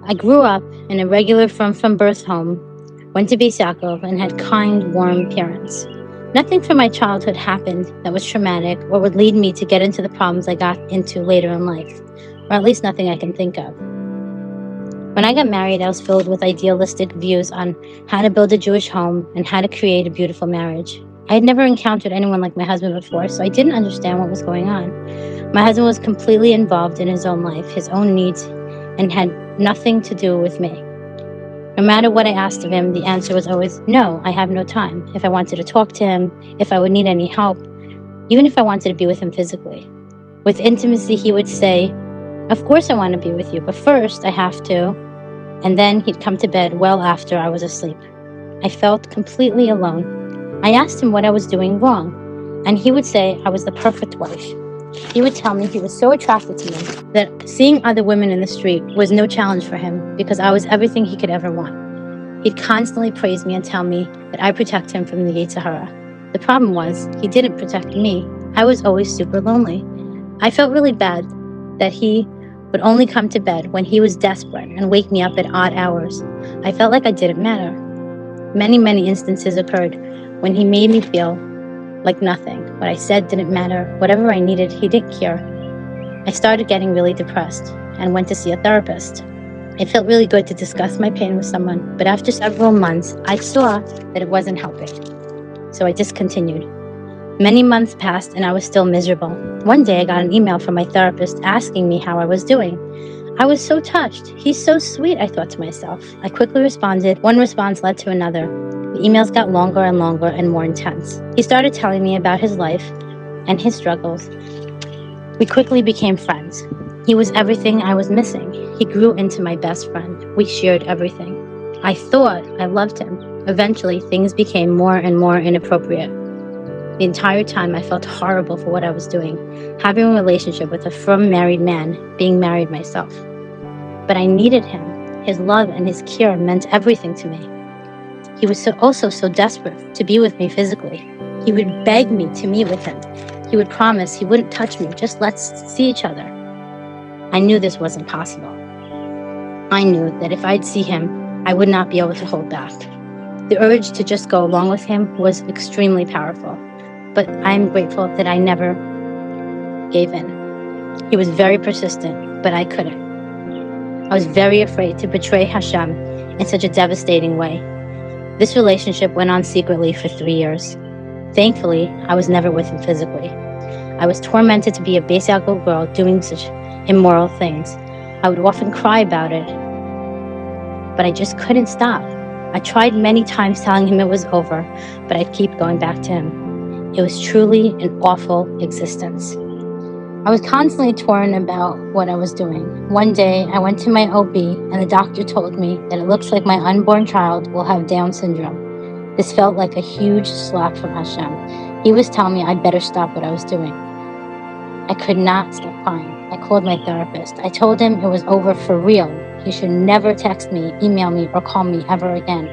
I grew up in a regular from birth home, went to BeEzrat HaShem, and had kind, warm parents. Nothing from my childhood happened that was traumatic or would lead me to get into the problems I got into later in life, or at least nothing I can think of. When I got married, I was filled with idealistic views on how to build a Jewish home and how to create a beautiful marriage. I had never encountered anyone like my husband before, so I didn't understand what was going on. My husband was completely involved in his own life, his own needs, and had nothing to do with me. No matter what I asked of him, the answer was always, no, I have no time. If I wanted to talk to him, if I would need any help, even if I wanted to be with him physically. With intimacy, he would say, of course I want to be with you, but first I have to. And then he'd come to bed well after I was asleep. I felt completely alone. I asked him what I was doing wrong, and he would say I was the perfect wife. He would tell me he was so attracted to me that seeing other women in the street was no challenge for him because I was everything he could ever want. He'd constantly praise me and tell me that I protect him from the Yetzer Hara. The problem was, he didn't protect me. I was always super lonely. I felt really bad that he would only come to bed when he was desperate and wake me up at odd hours. I felt like I didn't matter. Many, many instances occurred when he made me feel like nothing. What I said didn't matter. Whatever I needed, he didn't care. I started getting really depressed and went to see a therapist. It felt really good to discuss my pain with someone, but after several months, I saw that it wasn't helping. So I discontinued. Many months passed and I was still miserable. One day I got an email from my therapist asking me how I was doing. I was so touched. He's so sweet, I thought to myself. I quickly responded. One response led to another. The emails got longer and longer and more intense. He started telling me about his life and his struggles. We quickly became friends. He was everything I was missing. He grew into my best friend. We shared everything. I thought I loved him. Eventually, things became more and more inappropriate. The entire time, I felt horrible for what I was doing, having a relationship with a frum married man, being married myself. But I needed him. His love and his care meant everything to me. He was also so desperate to be with me physically. He would beg me to meet with him. He would promise he wouldn't touch me, just let's see each other. I knew this wasn't possible. I knew that if I'd see him, I would not be able to hold back. The urge to just go along with him was extremely powerful. But I'm grateful that I never gave in. He was very persistent, but I couldn't. I was very afraid to betray Hashem in such a devastating way. This relationship went on secretly for 3 years. Thankfully, I was never with him physically. I was tormented to be a BeEzrat HaShem girl doing such immoral things. I would often cry about it, but I just couldn't stop. I tried many times telling him it was over, but I'd keep going back to him. It was truly an awful existence. I was constantly torn about what I was doing. One day, I went to my OB, and the doctor told me that it looks like my unborn child will have Down syndrome. This felt like a huge slap from Hashem. He was telling me I better stop what I was doing. I could not stop crying. I called my therapist. I told him it was over for real. He should never text me, email me, or call me ever again.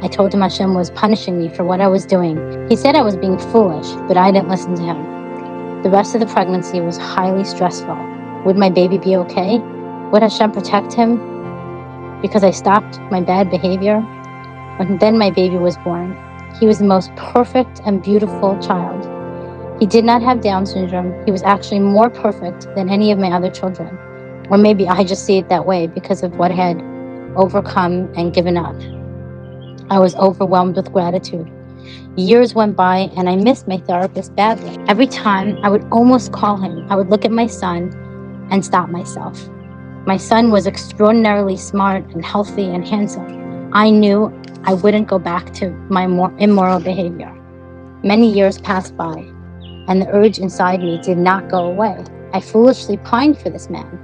I told him Hashem was punishing me for what I was doing. He said I was being foolish, but I didn't listen to him. The rest of the pregnancy was highly stressful. Would my baby be okay? Would Hashem protect him because I stopped my bad behavior? And then my baby was born. He was the most perfect and beautiful child. He did not have Down syndrome. He was actually more perfect than any of my other children. Or maybe I just see it that way because of what I had overcome and given up. I was overwhelmed with gratitude. Years went by and I missed my therapist badly. Every time I would almost call him, I would look at my son and stop myself. My son was extraordinarily smart and healthy and handsome. I knew I wouldn't go back to my immoral behavior. Many years passed by and the urge inside me did not go away. I foolishly pined for this man.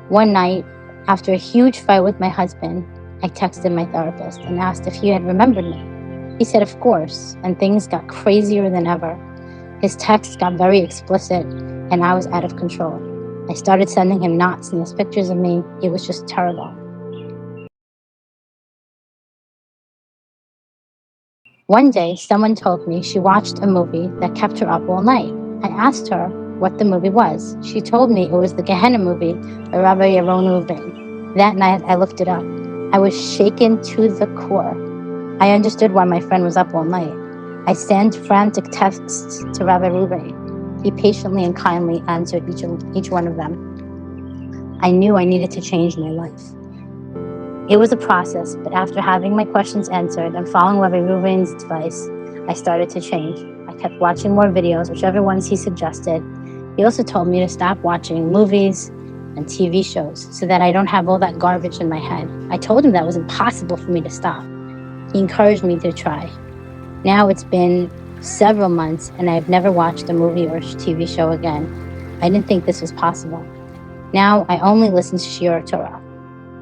One night, after a huge fight with my husband, I texted my therapist and asked if he had remembered me. He said, of course, and things got crazier than ever. His texts got very explicit, and I was out of control. I started sending him knots and his pictures of me. It was just terrible. One day, someone told me she watched a movie that kept her up all night. I asked her what the movie was. She told me it was the Gehenna movie by Rabbi Yaron Reuven. That night, I looked it up. I was shaken to the core. I understood why my friend was up all night. I sent frantic texts to Rabbi Reuven. He patiently and kindly answered each one of them. I knew I needed to change my life. It was a process, but after having my questions answered and following Rabbi Reuven's advice, I started to change. I kept watching more videos, whichever ones he suggested. He also told me to stop watching movies and TV shows so that I don't have all that garbage in my head. I told him that was impossible for me to stop. He encouraged me to try. Now it's been several months and I've never watched a movie or TV show again. I didn't think this was possible. Now I only listen to Shiur Torah.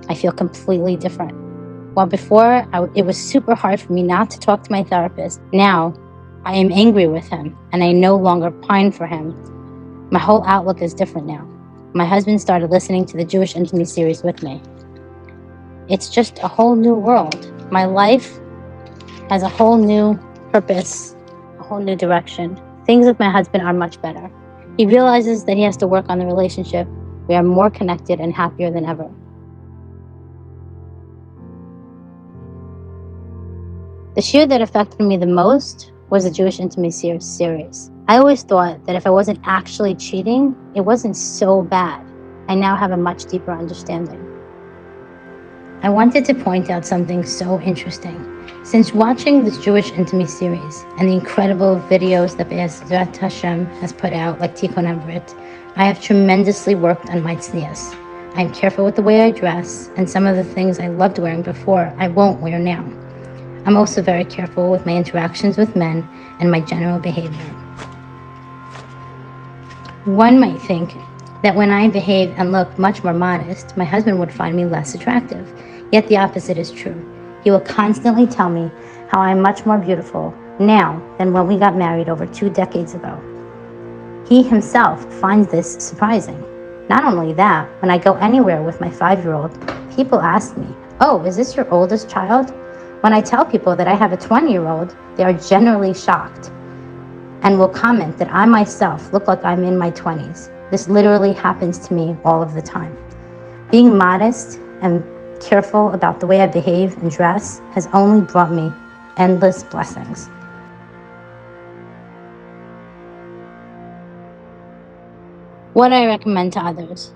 I feel completely different. While before it was super hard for me not to talk to my therapist, now I am angry with him and I no longer pine for him. My whole outlook is different now. My husband started listening to the Jewish Intimacy series with me. It's just a whole new world. My life has a whole new purpose, a whole new direction. Things with my husband are much better. He realizes that he has to work on the relationship. We are more connected and happier than ever. The shiur that affected me the most was the Jewish Intimacy series. I always thought that if I wasn't actually cheating, it wasn't so bad. I now have a much deeper understanding. I wanted to point out something so interesting. Since watching this Jewish Intimacy series and the incredible videos that BeEzrat HaShem has put out, like Tikkun Avrit, I have tremendously worked on my tznius. I am careful with the way I dress, and some of the things I loved wearing before, I won't wear now. I'm also very careful with my interactions with men and my general behavior. One might think that when I behave and look much more modest, my husband would find me less attractive. Yet the opposite is true. He will constantly tell me how I am much more beautiful now than when we got married over 2 decades ago. He himself finds this surprising. Not only that, when I go anywhere with my 5-year-old, people ask me, "Oh, is this your oldest child?" When I tell people that I have a 20-year-old, they are generally shocked and will comment that I myself look like I'm in my 20s. This literally happens to me all of the time. Being modest and careful about the way I behave and dress has only brought me endless blessings. What I recommend to others.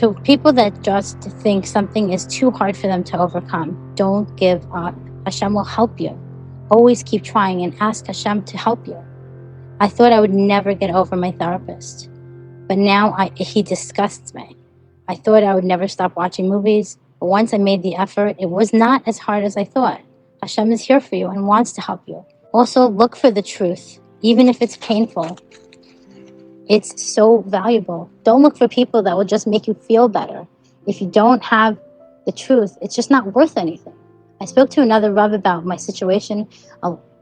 To people that just think something is too hard for them to overcome, don't give up. Hashem will help you. Always keep trying and ask Hashem to help you. I thought I would never get over my therapist, but now he disgusts me. I thought I would never stop watching movies, but once I made the effort, it was not as hard as I thought. Hashem is here for you and wants to help you. Also, look for the truth, even if it's painful. It's so valuable. Don't look for people that will just make you feel better. If you don't have the truth, it's just not worth anything. I spoke to another Rav about my situation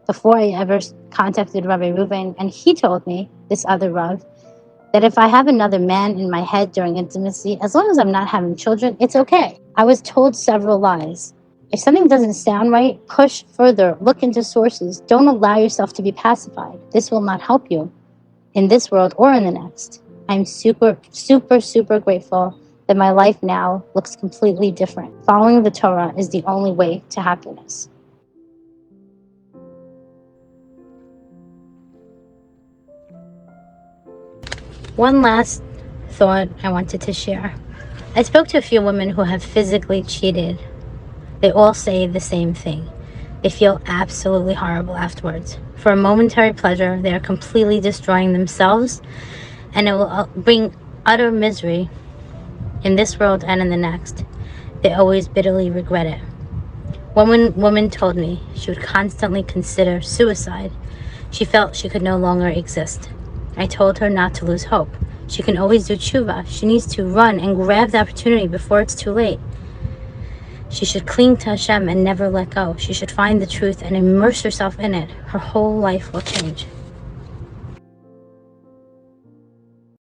before I ever contacted Rabbi Reuven, and he told me, this other Rav, that if I have another man in my head during intimacy, as long as I'm not having children, it's okay. I was told several lies. If something doesn't sound right, push further, look into sources. Don't allow yourself to be pacified. This will not help you in this world or in the next. I'm super, super, super grateful that my life now looks completely different. Following the Torah is the only way to happiness. One last thought I wanted to share. I spoke to a few women who have physically cheated. They all say the same thing. They feel absolutely horrible afterwards. For a momentary pleasure, they are completely destroying themselves, and it will bring utter misery in this world and in the next. They always bitterly regret it. One woman told me she would constantly consider suicide. She felt she could no longer exist. I told her not to lose hope. She can always do Teshuvah. She needs to run and grab the opportunity before it's too late. She should cling to Hashem and never let go. She should find the truth and immerse herself in it. Her whole life will change.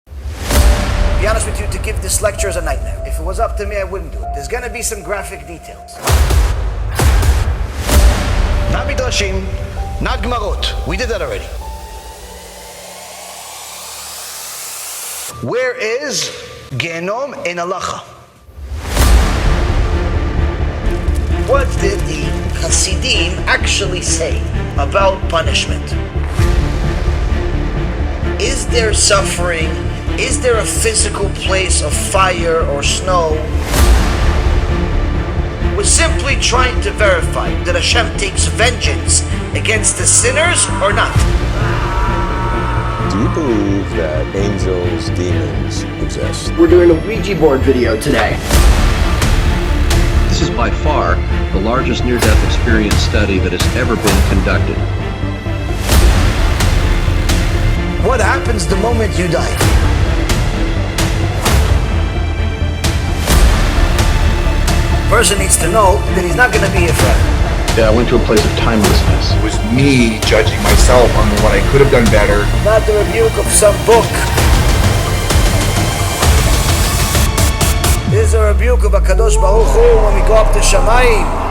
To be honest with you, to give this lecture is a nightmare. If it was up to me, I wouldn't do it. There's going to be some graphic details. Not midrashim, not gemarot. We did that already. Where is Gehenom in halacha? What did the Hasidim actually say about punishment? Is there suffering? Is there a physical place of fire or snow? We're simply trying to verify that Hashem takes vengeance against the sinners or not. Do you believe that angels, demons exist? We're doing a Ouija board video today. This is by far the largest near-death experience study that has ever been conducted. What happens the moment you die? Person needs to know that he's not going to be Efraim. Yeah, I went to a place of timelessness. It was me judging myself on what I could have done better. Not the rebuke of some book. This is a rebuke of HaKadosh Baruch Hu when we go up to Shamayim.